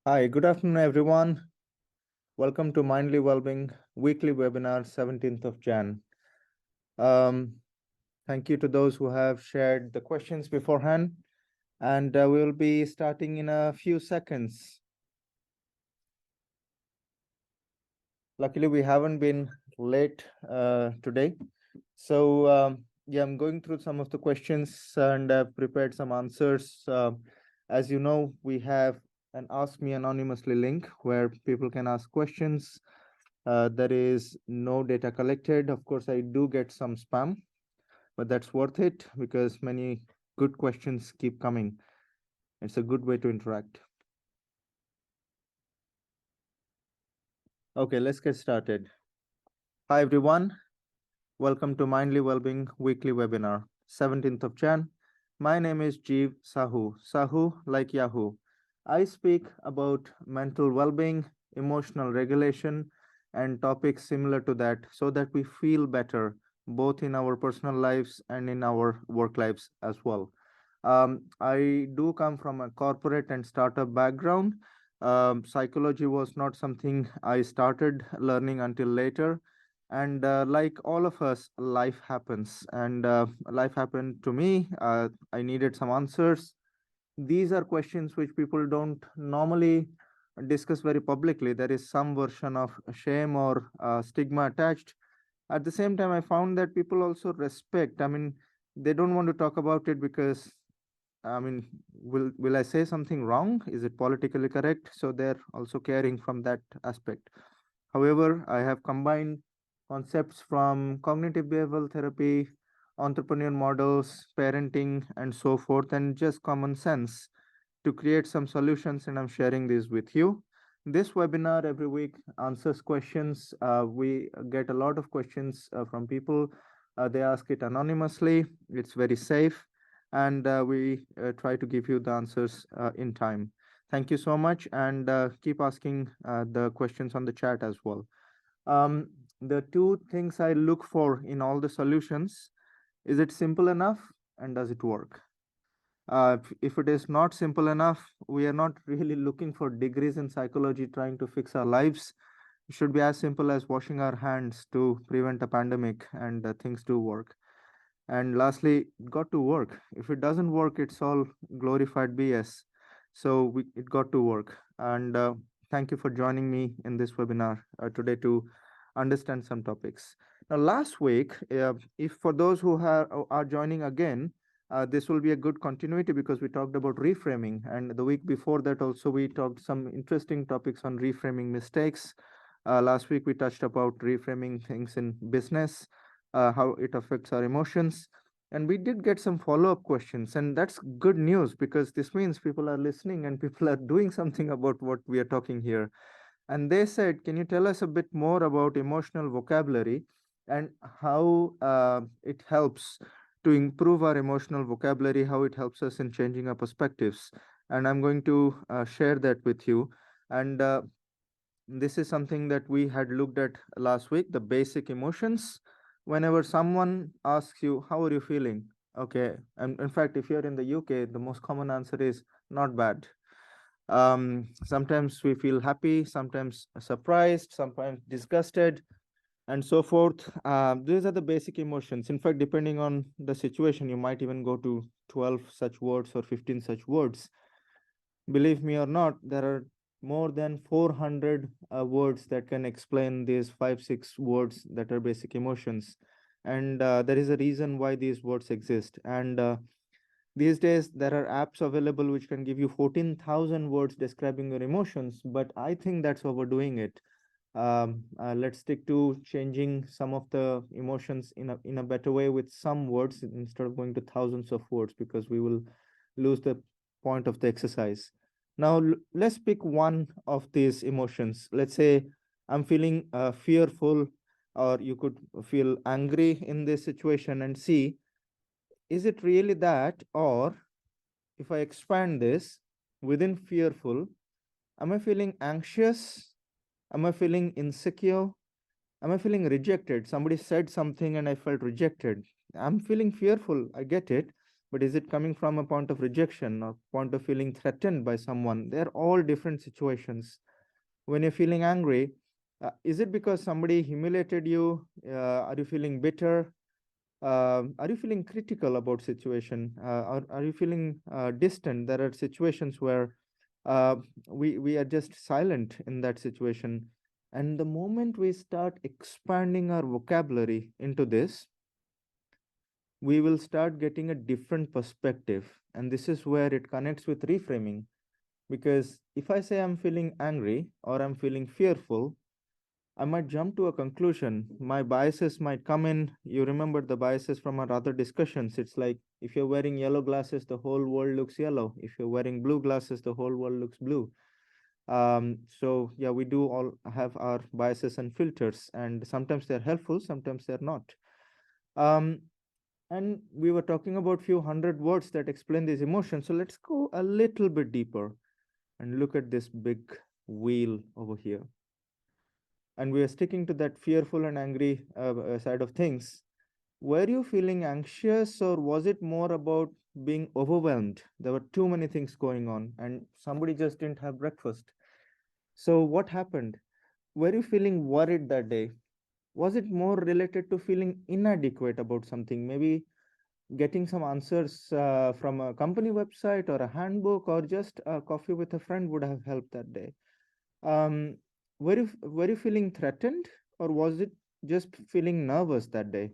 Hi, good afternoon, everyone. Welcome to Mindly Wellbeing weekly webinar, 17th of Jan. Thank you to those who have shared the questions beforehand, and we will be starting in a few seconds. Luckily, we haven't been late today. So, yeah, I'm going through some of the questions and prepared some answers. As you know, we have an Ask Me Anonymously link where people can ask questions. There is no data collected. Of course, I do get some spam, but that's worth it because many good questions keep coming. It's a good way to interact. Okay, let's get started. Hi, everyone. Welcome to Mindly Wellbeing weekly webinar, 17th of Jan. My name is Jeev Sahoo. Sahoo like Yahoo. I speak about mental well-being, emotional regulation, and topics similar to that so that we feel better both in our personal lives and in our work lives as well. I do come from a corporate and startup background. Psychology was not something I started learning until later, and like all of us, life happens, and life happened to me. I needed some answers. These are questions which people don't normally discuss very publicly. There is some version of shame or stigma attached. At the same time, I found that people also respect. I mean, they don't want to talk about it because, I mean, will I say something wrong? Is it politically correct? So they're also caring from that aspect. However, I have combined concepts from cognitive behavioral therapy, entrepreneur models, parenting, and so forth, and just common sense to create some solutions, and I'm sharing these with you. This webinar every week answers questions. We get a lot of questions from people. They ask it anonymously. It's very safe, and we try to give you the answers in time. Thank you so much, and keep asking the questions on the chat as well. Um, the two things I look for in all the solutions: is it simple enough, and does it work? If it is not simple enough, we are not really looking for degrees in psychology trying to fix our lives. It should be as simple as washing our hands to prevent a pandemic, and things do work. And lastly, it got to work. If it doesn't work, it's all glorified BS. So it got to work. And thank you for joining me in this webinar today to understand some topics. Now, last week, if for those who are joining again, this will be a good continuity because we talked about reframing. And the week before that, also, we talked some interesting topics on reframing mistakes. Last week, we touched about reframing things in business, how it affects our emotions. And we did get some follow-up questions, and that's good news because this means people are listening and people are doing something about what we are talking here. And they said, can you tell us a bit more about emotional vocabulary and how it helps to improve our emotional vocabulary, how it helps us in changing our perspectives? And I'm going to share that with you. And this is something that we had looked at last week, the basic emotions. Whenever someone asks you, how are you feeling? Okay. And in fact, if you're in the UK, the most common answer is not bad. Sometimes we feel happy, sometimes surprised, sometimes disgusted, and so forth. These are the basic emotions. In fact, depending on the situation, you might even go to 12 such words or 15 such words. Believe me or not, there are more than 400 words that can explain these 5 6 words that are basic emotions. And there is a reason why these words exist. And these days there are apps available which can give you 14,000 words describing your emotions, but I think that's overdoing it. Let's stick to changing some of the emotions in a better way with some words instead of going to thousands of words, because we will lose the point of the exercise. Now, let's pick one of these emotions. Let's say I'm feeling fearful, or you could feel angry in this situation, and see, is it really that? Or if I expand this, within fearful, am I feeling anxious? Am I feeling insecure? Am I feeling rejected? Somebody said something and I felt rejected. I'm feeling fearful. I get it. But is it coming from a point of rejection or point of feeling threatened by someone? They're all different situations. When you're feeling angry, is it because somebody humiliated you? Are you feeling bitter? Are you feeling critical about situation? Or are you feeling distant? There are situations where uh, we are just silent in that situation. And the moment we start expanding our vocabulary into this, we will start getting a different perspective. And this is where it connects with reframing. Because if I say I'm feeling angry or I'm feeling fearful, I might jump to a conclusion. My biases might come in. You remember the biases from our other discussions. It's like if you're wearing yellow glasses, the whole world looks yellow. If you're wearing blue glasses, the whole world looks blue. So yeah, we do all have our biases and filters, and sometimes they're helpful, sometimes they're not. Um, and we were talking about few hundred words that explain these emotions. So let's go a little bit deeper and look at this big wheel over here. And we are sticking to that fearful and angry side of things. Were you feeling anxious, or was it more about being overwhelmed? There were too many things going on, and somebody just didn't have breakfast. So, what happened? Were you feeling worried that day? Was it more related to feeling inadequate about something? Maybe getting some answers from a company website or a handbook, or just a coffee with a friend would have helped that day. Um, were you feeling threatened, or was it just feeling nervous that day?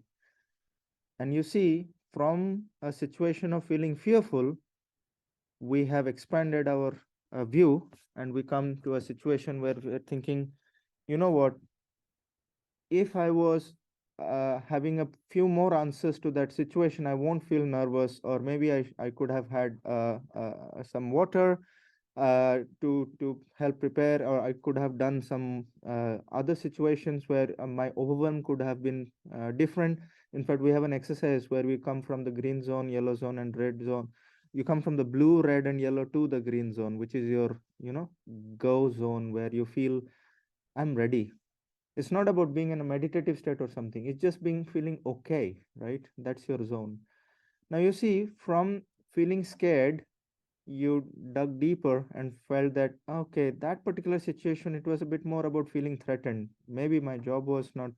And you see, from a situation of feeling fearful, we have expanded our view, and we come to a situation where we're thinking, you know what, if I was having a few more answers to that situation, I won't feel nervous, or maybe I could have had some water to help prepare, or I could have done some other situations where my overwhelm could have been different. In fact, we have an exercise where we come from the green zone, yellow zone, and red zone. You come from the blue, red, and yellow to the green zone, which is your, go zone, where you feel I'm ready. It's not about being in a meditative state or something. It's just being feeling okay, right? That's your zone. Now you see, from feeling scared, you dug deeper and felt that okay, that particular situation, it was a bit more about feeling threatened. Maybe my job was not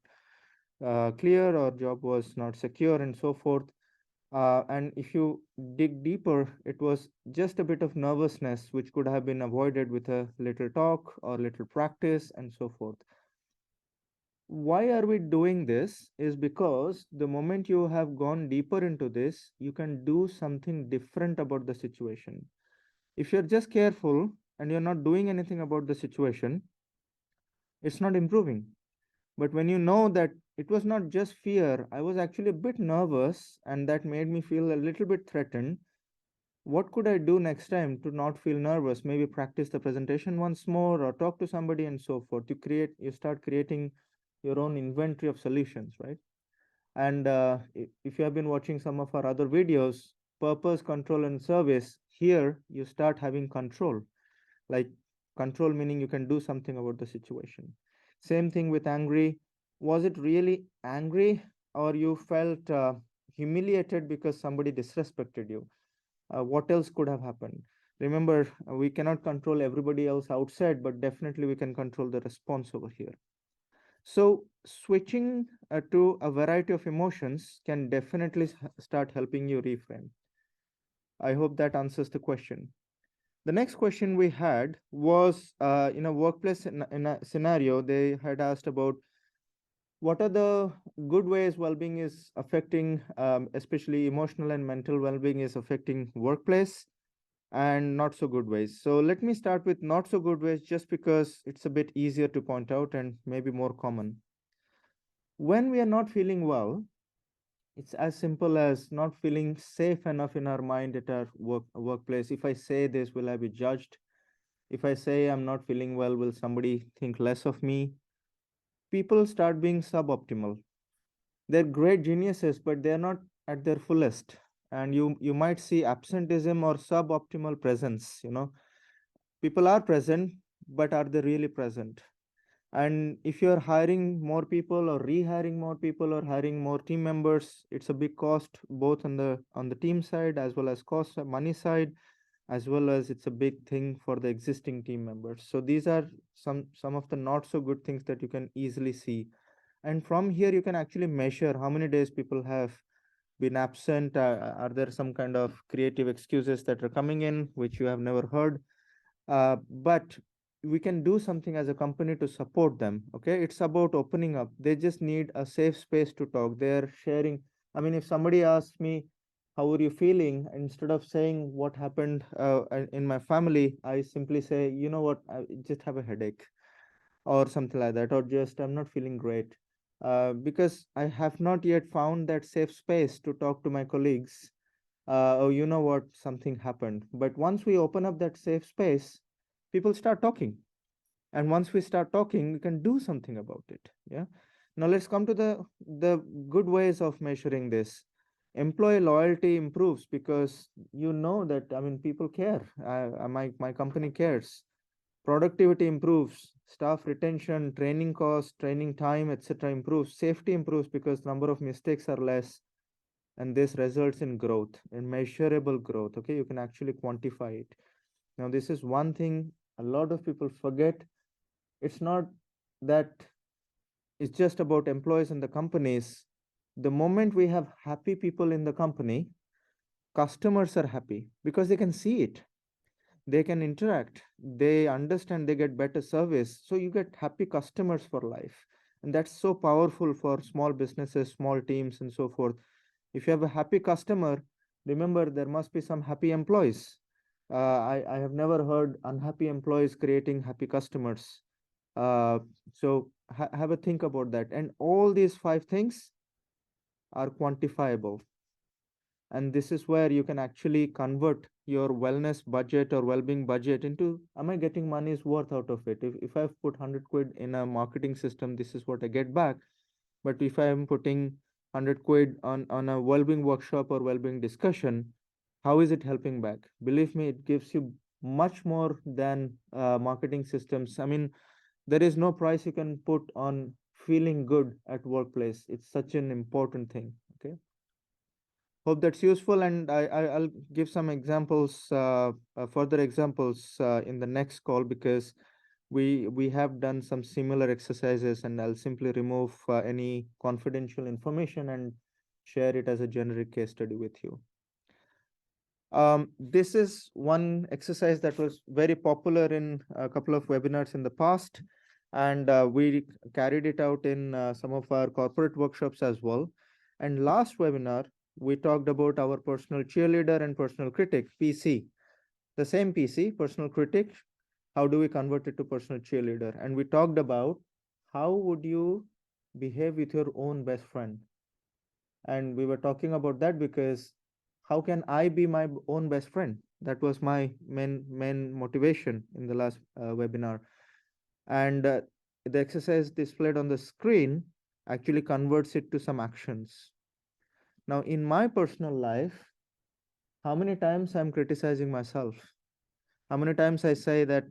clear, or job was not secure, and so forth. And if you dig deeper, it was just a bit of nervousness which could have been avoided with a little talk or little practice and so forth. Why are we doing this? Is because the moment you have gone deeper into this, you can do something different about the situation. If you're just careful and you're not doing anything about the situation, it's not improving. But when you know that it was not just fear, I was actually a bit nervous, and that made me feel a little bit threatened. What could I do next time to not feel nervous? Maybe practice the presentation once more, or talk to somebody, and so forth. You start creating your own inventory of solutions, right? And if you have been watching some of our other videos, purpose, control, and service, here you start having control. Like, control meaning you can do something about the situation. Same thing with angry. Was it really angry, or you felt humiliated because somebody disrespected you? What else could have happened? Remember, we cannot control everybody else outside, but definitely we can control the response over here. So switching to a variety of emotions can definitely start helping you reframe. I hope that answers the question. The next question we had was in a workplace, in a scenario, they had asked about what are the good ways well-being is affecting, especially emotional and mental well-being is affecting workplace, and not so good ways. So let me start with not so good ways, just because it's a bit easier to point out and maybe more common. When we are not feeling well, it's as simple as not feeling safe enough in our mind at our workplace. If I say this, will I be judged? If I say I'm not feeling well, will somebody think less of me? People start being suboptimal. They're great geniuses, but they're not at their fullest. And you might see absenteeism or suboptimal presence. People are present, but are they really present? And if you're hiring more people or rehiring more people or hiring more team members, it's a big cost both on the team side as well as cost money side, as well as it's a big thing for the existing team members. So these are some of the not so good things that you can easily see. And from here you can actually measure how many days people have been absent. Are there some kind of creative excuses that are coming in which you have never heard? But we can do something as a company to support them. Okay, it's about opening up. They just need a safe space to talk. They're sharing. I mean, if somebody asks me, how are you feeling, instead of saying what happened in my family, I simply say, you know what, I just have a headache or something like that, or just I'm not feeling great. Because I have not yet found that safe space to talk to my colleagues. Oh, you know what, something happened. But once we open up that safe space, people start talking. And once we start talking, we can do something about it. Yeah. Now let's come to the good ways of measuring this. Employee loyalty improves because you know that, I mean, people care. My company cares. Productivity improves, staff retention, training costs, training time, etc. improves. Safety improves because number of mistakes are less, and this results in growth and measurable growth. Okay, you can actually quantify it. Now this is one thing a lot of people forget. It's not that it's just about employees and the companies. The moment we have happy people in the company, customers are happy because they can see it, they can interact, they understand, they get better service, so you get happy customers for life. And that's so powerful for small businesses, small teams, and so forth. If you have a happy customer, remember there must be some happy employees. I have never heard unhappy employees creating happy customers. So have a think about that. And all these five things are quantifiable. And this is where you can actually convert your wellness budget or well-being budget into, am I getting money's worth out of it? If I've put 100 quid in a marketing system, this is what I get back. But if I'm putting 100 quid on a well-being workshop or well-being discussion, how is it helping back? Believe me, it gives you much more than marketing systems. I mean, there is no price you can put on feeling good at workplace. It's such an important thing. Okay. Hope that's useful, and I'll give some examples, further examples in the next call, because we have done some similar exercises, and I'll simply remove any confidential information and share it as a generic case study with you. This is one exercise that was very popular in a couple of webinars in the past, and we carried it out in some of our corporate workshops as well. And last webinar, we talked about our personal cheerleader and personal critic, PC. The same PC, personal critic, how do we convert it to personal cheerleader? And we talked about how would you behave with your own best friend. And we were talking about that because how can I be my own best friend? That was my main motivation in the last webinar. And the exercise displayed on the screen actually converts it to some actions. Now, in my personal life, how many times I'm criticizing myself? How many times I say that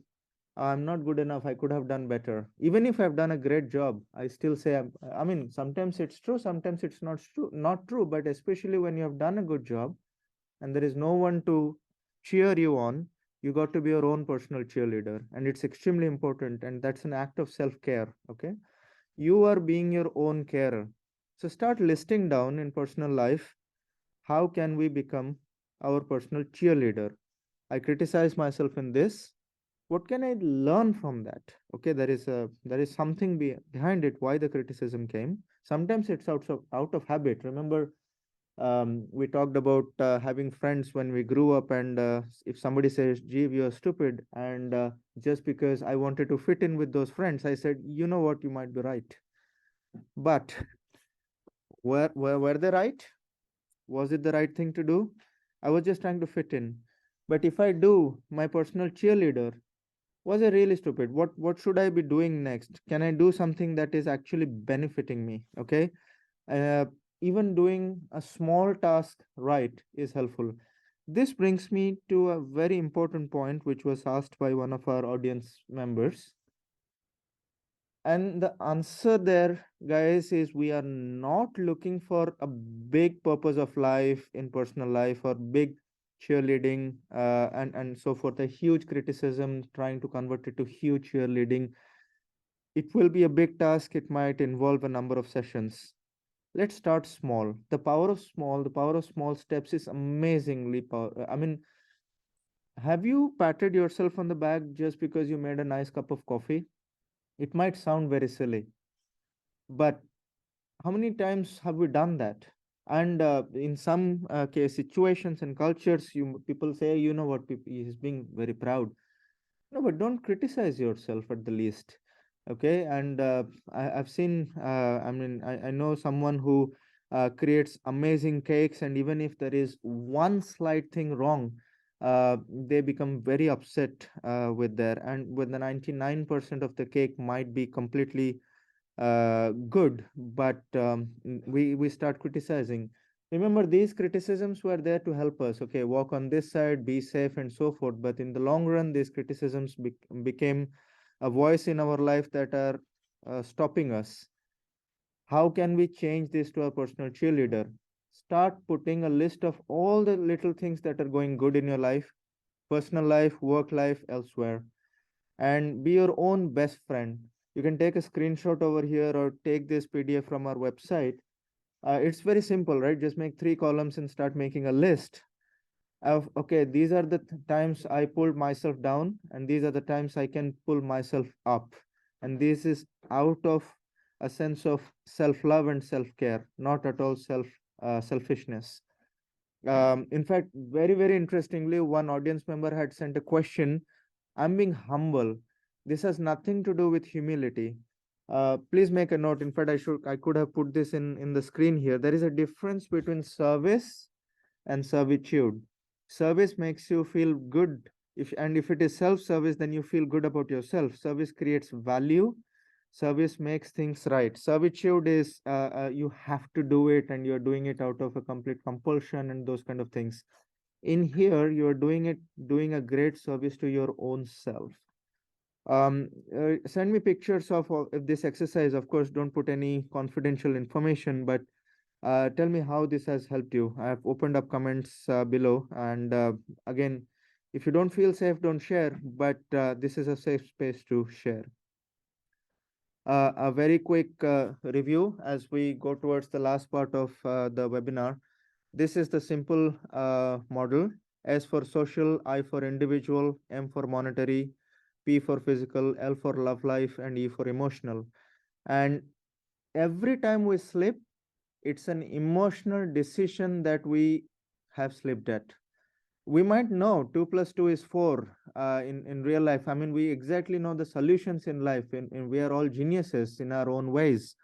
I'm not good enough, I could have done better. Even if I've done a great job, I still say, I mean, sometimes it's true, sometimes it's not true, but especially when you have done a good job and there is no one to cheer you on, you got to be your own personal cheerleader. And it's extremely important. And that's an act of self-care. Okay. You are being your own carer. So start listing down in personal life, how can we become our personal cheerleader? I criticize myself in this. What can I learn from that? Okay, there is something behind it, why the criticism came. Sometimes it's out of habit. Remember, we talked about having friends when we grew up, and if somebody says, Jeev, you're stupid, and just because I wanted to fit in with those friends, I said, you know what, you might be right. But were they right? Was it the right thing to do? I was just trying to fit in. But if I do my personal cheerleader, was I really stupid? What should I be doing next? Can I do something that is actually benefiting me? Okay. Uh, Even doing a small task right is helpful. This brings me to a very important point, which was asked by one of our audience members. And the answer there, guys, is we are not looking for a big purpose of life in personal life or big cheerleading and so forth, a huge criticism, trying to convert it to huge cheerleading. It will be a big task. It might involve a number of sessions. Let's start small. The power of small steps is amazingly power. I mean, have you patted yourself on the back just because you made a nice cup of coffee? It might sound very silly, but how many times have we done that? And in some case situations and cultures, you people say, you know what, people, he's being very proud. No, but don't criticize yourself at the least. Okay. And I've seen, I know someone who creates amazing cakes, and even if there is one slight thing wrong, they become very upset with their, and when the 99% of the cake might be completely good, but we start criticizing. Remember, these criticisms were there to help us. Okay, walk on this side, be safe, and so forth. But in the long run, these criticisms became a voice in our life that are stopping us. How can we change this to our personal cheerleader? Start putting a list of all the little things that are going good in your life, personal life, work life, elsewhere, and be your own best friend. You can take a screenshot over here or take this PDF from our website. It's very simple, right? Just make 3 columns and start making a list of, okay, these are the times I pulled myself down, and these are the times I can pull myself up. And this is out of a sense of self-love and self-care, not at all selfishness. In fact, very, very interestingly, one audience member had sent a question. I'm being humble. This has nothing to do with humility. Please make a note. In fact, I could have put this in the screen here. There is a difference between service and servitude. Service makes you feel good. If it is self-service, then you feel good about yourself. Service creates value. Service makes things right. Servitude is you have to do it, and you're doing it out of a complete compulsion and those kind of things. In here, you're doing a great service to your own self. Send me pictures of this exercise. Of course, don't put any confidential information, but tell me how this has helped you. I have opened up comments below, and again, if you don't feel safe, don't share, but this is a safe space to share. A very quick review as we go towards the last part of the webinar. This is the simple model. S for social, I for individual, M for monetary, P for physical, L for love life, and E for emotional. And every time we slip, it's an emotional decision that we have slipped at. We might know 2 plus 2 is 4 in real life. I mean, we exactly know the solutions in life, and we are all geniuses in our own ways.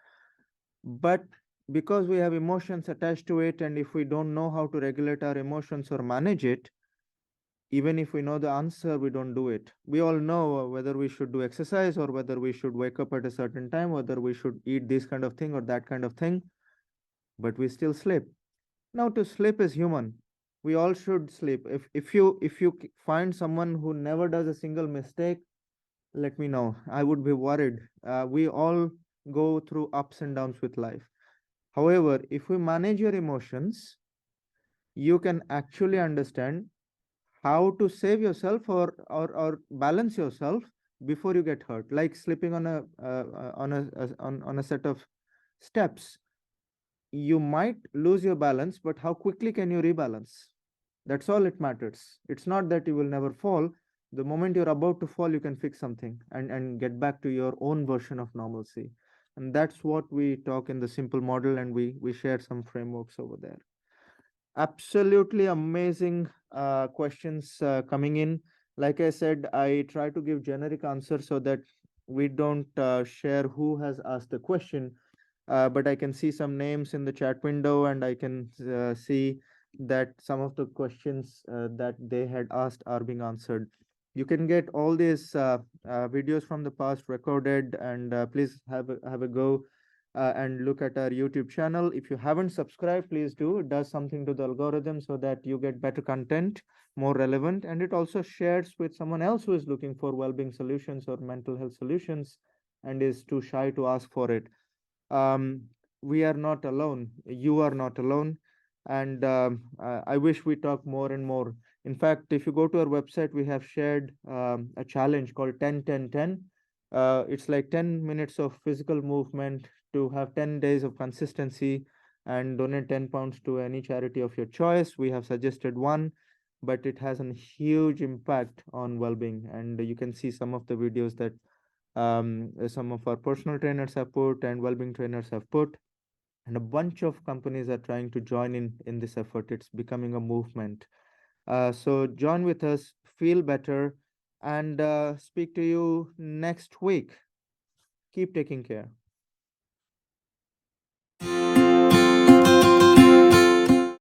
But because we have emotions attached to it, and if we don't know how to regulate our emotions or manage it, even if we know the answer, we don't do it. We all know whether we should do exercise or whether we should wake up at a certain time, whether we should eat this kind of thing or that kind of thing, but we still sleep. Now, to sleep is human. We all should sleep. If you find someone who never does a single mistake, let me know. I would be worried. We all go through ups and downs with life. However, if we manage your emotions, you can actually understand how to save yourself or balance yourself before you get hurt, like slipping on a set of steps. You might lose your balance, but how quickly can you rebalance? That's all it matters. It's not that you will never fall. The moment you're about to fall, you can fix something and get back to your own version of normalcy. And that's what we talk in the simple model, and we share some frameworks over there. Absolutely amazing questions coming in. Like I said, I try to give generic answers so that we don't share who has asked the question. But I can see some names in the chat window, and I can see that some of the questions that they had asked are being answered. You can get all these videos from the past recorded, and please have a go and look at our YouTube channel. If you haven't subscribed, please do. It does something to the algorithm so that you get better content, more relevant, and it also shares with someone else who is looking for well-being solutions or mental health solutions. and is too shy to ask for it. um, we are not alone. You are not alone. And I wish we talk more and more. In fact, if you go to our website, we have shared a challenge called 10-10-10. It's like 10 minutes of physical movement to have 10 days of consistency and donate 10 pounds to any charity of your choice. We have suggested one, but it has a huge impact on well-being. And you can see some of the videos that some of our personal trainers have put and well-being trainers have put, and a bunch of companies are trying to join in this effort. It's becoming a movement. So join with us, feel better, and speak to you next week. Keep taking care.